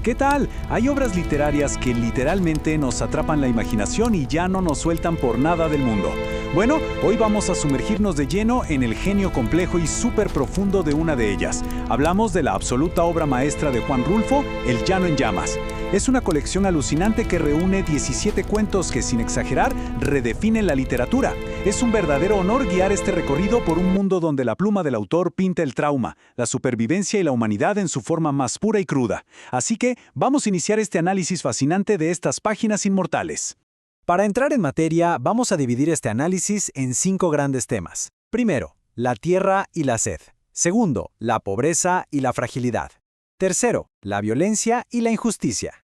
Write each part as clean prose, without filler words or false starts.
¿Qué tal? Hay obras literarias que literalmente nos atrapan la imaginación y ya no nos sueltan por nada del mundo. Bueno, hoy vamos a sumergirnos de lleno en el genio complejo y súper profundo de una de ellas. Hablamos de la absoluta obra maestra de Juan Rulfo, El Llano en Llamas. Es una colección alucinante que reúne 17 cuentos que, sin exagerar, redefinen la literatura. Es un verdadero honor guiar este recorrido por un mundo donde la pluma del autor pinta el trauma, la supervivencia y la humanidad en su forma más pura y cruda. Así que vamos a iniciar este análisis fascinante de estas páginas inmortales. Para entrar en materia, vamos a dividir este análisis en 5 grandes temas. Primero, la tierra y la sed. Segundo, la pobreza y la fragilidad. Tercero, la violencia y la injusticia.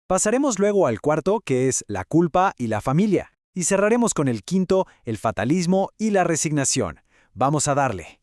Pasaremos luego al cuarto, que es la culpa y la familia. Y cerraremos con el quinto, el fatalismo y la resignación. Vamos a darle.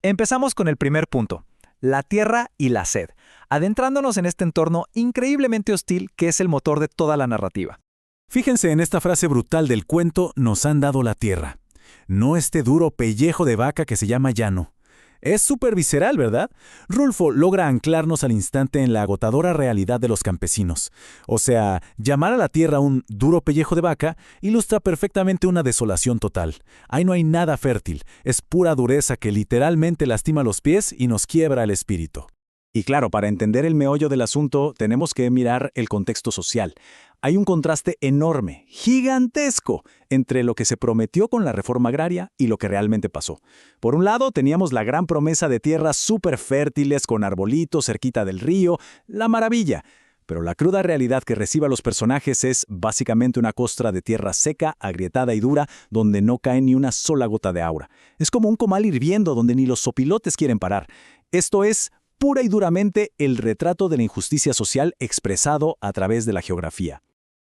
Empezamos con el primer punto, la tierra y la sed, adentrándonos en este entorno increíblemente hostil que es el motor de toda la narrativa. Fíjense en esta frase brutal del cuento, nos han dado la tierra. No este duro pellejo de vaca que se llama llano. Es súper visceral, ¿verdad? Rulfo logra anclarnos al instante en la agotadora realidad de los campesinos. O sea, llamar a la tierra un duro pellejo de vaca ilustra perfectamente una desolación total. Ahí no hay nada fértil, es pura dureza que literalmente lastima los pies y nos quiebra el espíritu. Y claro, para entender el meollo del asunto, tenemos que mirar el contexto social. Hay un contraste enorme, gigantesco, entre lo que se prometió con la reforma agraria y lo que realmente pasó. Por un lado, teníamos la gran promesa de tierras súper fértiles con arbolitos cerquita del río, la maravilla. Pero la cruda realidad que recibe a los personajes es básicamente una costra de tierra seca, agrietada y dura, donde no cae ni una sola gota de agua. Es como un comal hirviendo donde ni los sopilotes quieren parar. Esto es pura y duramente el retrato de la injusticia social expresado a través de la geografía.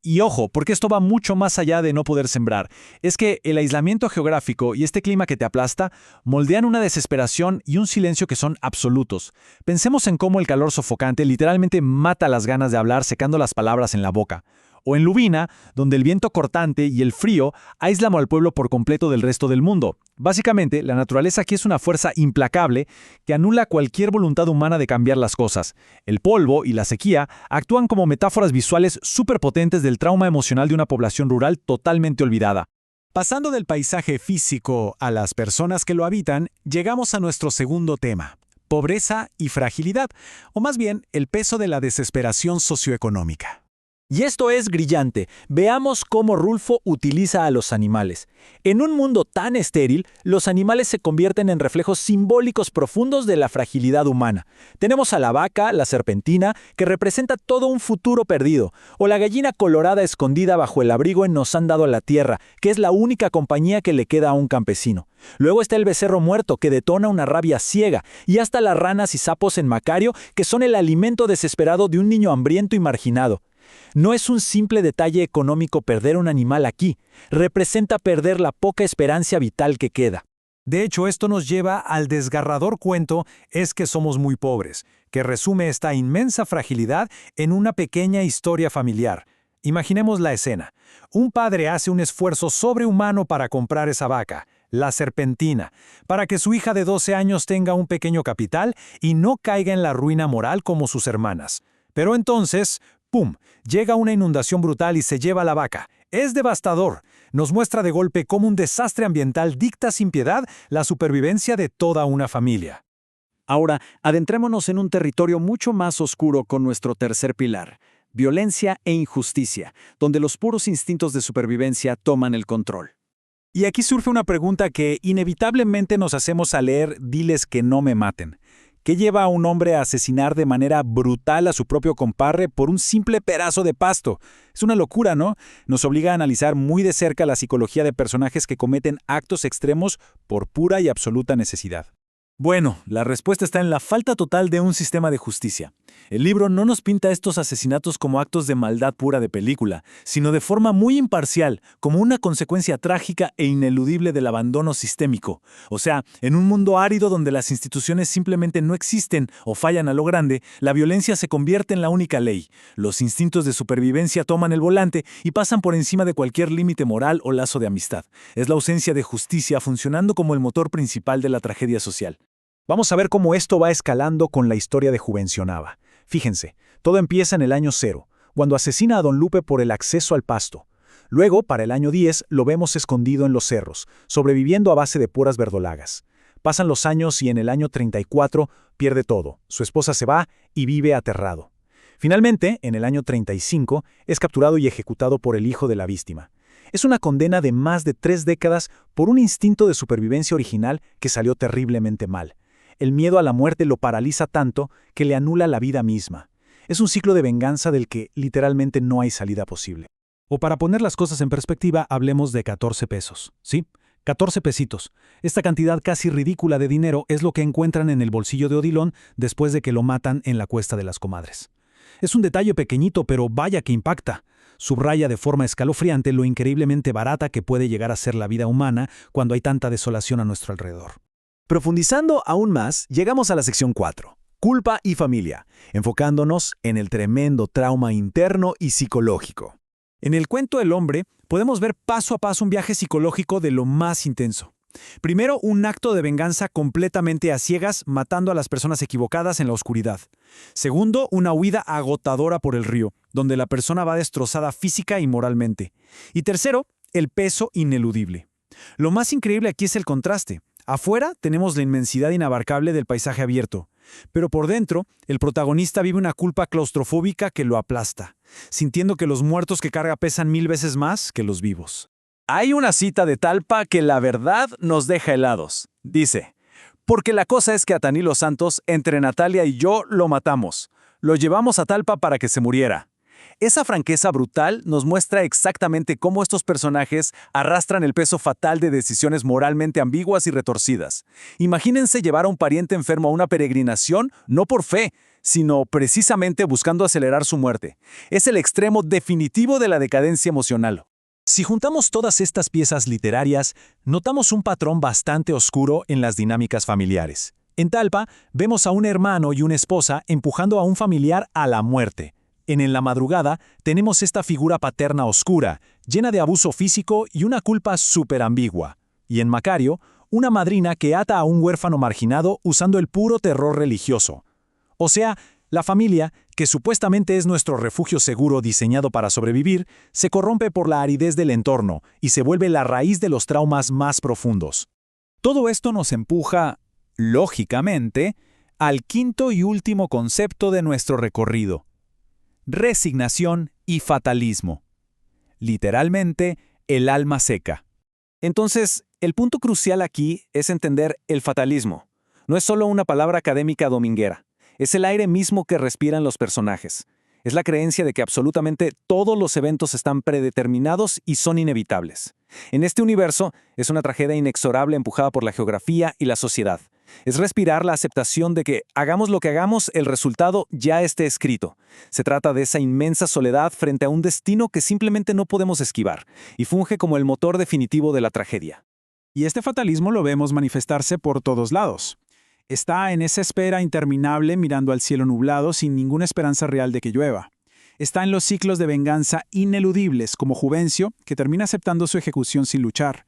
Y ojo, porque esto va mucho más allá de no poder sembrar. Es que el aislamiento geográfico y este clima que te aplasta moldean una desesperación y un silencio que son absolutos. Pensemos en cómo el calor sofocante literalmente mata las ganas de hablar secando las palabras en la boca. O en Lubina, donde el viento cortante y el frío aíslan al pueblo por completo del resto del mundo. Básicamente, la naturaleza aquí es una fuerza implacable que anula cualquier voluntad humana de cambiar las cosas. El polvo y la sequía actúan como metáforas visuales superpotentes del trauma emocional de una población rural totalmente olvidada. Pasando del paisaje físico a las personas que lo habitan, llegamos a nuestro segundo tema: pobreza y fragilidad, o más bien el peso de la desesperación socioeconómica. Y esto es brillante. Veamos cómo Rulfo utiliza a los animales. En un mundo tan estéril, los animales se convierten en reflejos simbólicos profundos de la fragilidad humana. Tenemos a la vaca, la serpentina, que representa todo un futuro perdido, o la gallina colorada escondida bajo el abrigo en Nos han dado la tierra, que es la única compañía que le queda a un campesino. Luego está el becerro muerto, que detona una rabia ciega, y hasta las ranas y sapos en Macario, que son el alimento desesperado de un niño hambriento y marginado. No es un simple detalle económico perder un animal aquí, representa perder la poca esperanza vital que queda. De hecho, esto nos lleva al desgarrador cuento Es que somos muy pobres, que resume esta inmensa fragilidad en una pequeña historia familiar. Imaginemos la escena. Un padre hace un esfuerzo sobrehumano para comprar esa vaca, la serpentina, para que su hija de 12 años tenga un pequeño capital y no caiga en la ruina moral como sus hermanas. Pero entonces, ¡pum!, llega una inundación brutal y se lleva la vaca. Es devastador. Nos muestra de golpe cómo un desastre ambiental dicta sin piedad la supervivencia de toda una familia. Ahora, adentrémonos en un territorio mucho más oscuro con nuestro tercer pilar: violencia e injusticia, donde los puros instintos de supervivencia toman el control. Y aquí surge una pregunta que inevitablemente nos hacemos al leer Diles que no me maten. ¿Qué lleva a un hombre a asesinar de manera brutal a su propio compadre por un simple pedazo de pasto? Es una locura, ¿no? Nos obliga a analizar muy de cerca la psicología de personajes que cometen actos extremos por pura y absoluta necesidad. Bueno, la respuesta está en la falta total de un sistema de justicia. El libro no nos pinta estos asesinatos como actos de maldad pura de película, sino de forma muy imparcial, como una consecuencia trágica e ineludible del abandono sistémico. O sea, en un mundo árido donde las instituciones simplemente no existen o fallan a lo grande, la violencia se convierte en la única ley. Los instintos de supervivencia toman el volante y pasan por encima de cualquier límite moral o lazo de amistad. Es la ausencia de justicia funcionando como el motor principal de la tragedia social. Vamos a ver cómo esto va escalando con la historia de Juvencionaba. Fíjense, Todo empieza en el año 0, cuando asesina a Don Lupe por el acceso al pasto. Luego, para el año 10, lo vemos escondido en los cerros, sobreviviendo a base de puras verdolagas. Pasan los años y en el año 34 pierde todo. Su esposa se va y vive aterrado. Finalmente, en el año 35, es capturado y ejecutado por el hijo de la víctima. Es una condena de más de 3 décadas por un instinto de supervivencia original que salió terriblemente mal. El miedo a la muerte lo paraliza tanto que le anula la vida misma. Es un ciclo de venganza del que literalmente no hay salida posible. O para poner las cosas en perspectiva, hablemos de 14 pesos, ¿sí? 14 pesitos. Esta cantidad casi ridícula de dinero es lo que encuentran en el bolsillo de Odilon después de que lo matan en la Cuesta de las Comadres. Es un detalle pequeñito, pero vaya que impacta. Subraya de forma escalofriante lo increíblemente barata que puede llegar a ser la vida humana cuando hay tanta desolación a nuestro alrededor. Profundizando aún más, llegamos a la sección 4, culpa y familia, enfocándonos en el tremendo trauma interno y psicológico. En el cuento El hombre, podemos ver paso a paso un viaje psicológico de lo más intenso. Primero, un acto de venganza completamente a ciegas, matando a las personas equivocadas en la oscuridad. Segundo, una huida agotadora por el río, donde la persona va destrozada física y moralmente. Y tercero, el peso ineludible. Lo más increíble aquí es el contraste. Afuera tenemos la inmensidad inabarcable del paisaje abierto, pero por dentro, el protagonista vive una culpa claustrofóbica que lo aplasta, sintiendo que los muertos que carga pesan 1000 veces más que los vivos. Hay una cita de Talpa que la verdad nos deja helados. Dice, porque la cosa es que a Tanilo Santos, entre Natalia y yo, lo matamos. Lo llevamos a Talpa para que se muriera. Esa franqueza brutal nos muestra exactamente cómo estos personajes arrastran el peso fatal de decisiones moralmente ambiguas y retorcidas. Imagínense llevar a un pariente enfermo a una peregrinación, no por fe, sino precisamente buscando acelerar su muerte. Es el extremo definitivo de la decadencia emocional. Si juntamos todas estas piezas literarias, notamos un patrón bastante oscuro en las dinámicas familiares. En Talpa, vemos a un hermano y una esposa empujando a un familiar a la muerte. En la madrugada, tenemos esta figura paterna oscura, llena de abuso físico y una culpa súper ambigua. Y en Macario, una madrina que ata a un huérfano marginado usando el puro terror religioso. O sea, la familia, que supuestamente es nuestro refugio seguro diseñado para sobrevivir, se corrompe por la aridez del entorno y se vuelve la raíz de los traumas más profundos. Todo esto nos empuja, lógicamente, al quinto y último concepto de nuestro recorrido: resignación y fatalismo. Literalmente, el alma seca. Entonces, el punto crucial aquí es entender el fatalismo. No es solo una palabra académica dominguera. Es el aire mismo que respiran los personajes. Es la creencia de que absolutamente todos los eventos están predeterminados y son inevitables. En este universo, es una tragedia inexorable empujada por la geografía y la sociedad. Es respirar la aceptación de que, hagamos lo que hagamos, el resultado ya esté escrito. Se trata de esa inmensa soledad frente a un destino que simplemente no podemos esquivar, y funge como el motor definitivo de la tragedia. Y este fatalismo lo vemos manifestarse por todos lados. Está en esa espera interminable mirando al cielo nublado sin ninguna esperanza real de que llueva. Está en los ciclos de venganza ineludibles como Juvencio, que termina aceptando su ejecución sin luchar.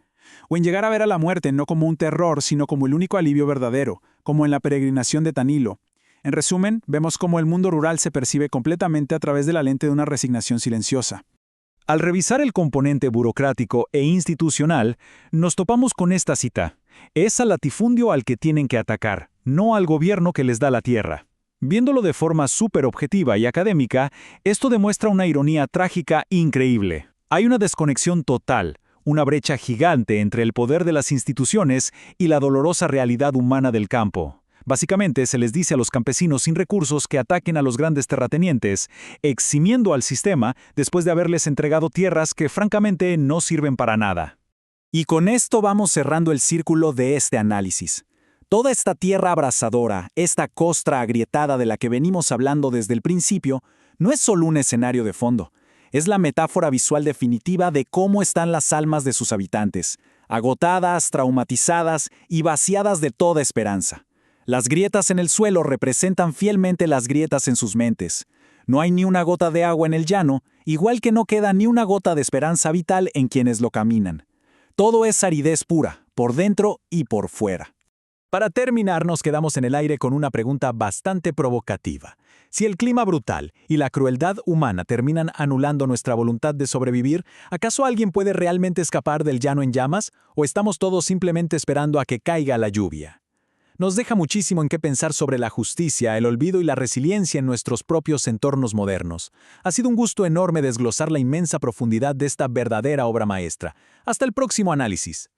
O en llegar a ver a la muerte no como un terror, sino como el único alivio verdadero, como en la peregrinación de Tanilo. En resumen, vemos cómo el mundo rural se percibe completamente a través de la lente de una resignación silenciosa. Al revisar el componente burocrático e institucional, nos topamos con esta cita. Es al latifundio al que tienen que atacar, no al gobierno que les da la tierra. Viéndolo de forma súper objetiva y académica, esto demuestra una ironía trágica increíble. Hay una desconexión total, una brecha gigante entre el poder de las instituciones y la dolorosa realidad humana del campo. Básicamente se les dice a los campesinos sin recursos que ataquen a los grandes terratenientes, eximiendo al sistema después de haberles entregado tierras que francamente no sirven para nada. Y con esto vamos cerrando el círculo de este análisis. Toda esta tierra abrasadora, esta costra agrietada de la que venimos hablando desde el principio, no es solo un escenario de fondo. Es la metáfora visual definitiva de cómo están las almas de sus habitantes, agotadas, traumatizadas y vaciadas de toda esperanza. Las grietas en el suelo representan fielmente las grietas en sus mentes. No hay ni una gota de agua en el llano, igual que no queda ni una gota de esperanza vital en quienes lo caminan. Todo es aridez pura, por dentro y por fuera. Para terminar, nos quedamos en el aire con una pregunta bastante provocativa. Si el clima brutal y la crueldad humana terminan anulando nuestra voluntad de sobrevivir, ¿acaso alguien puede realmente escapar del llano en llamas? ¿O estamos todos simplemente esperando a que caiga la lluvia? Nos deja muchísimo en qué pensar sobre la justicia, el olvido y la resiliencia en nuestros propios entornos modernos. Ha sido un gusto enorme desglosar la inmensa profundidad de esta verdadera obra maestra. Hasta el próximo análisis.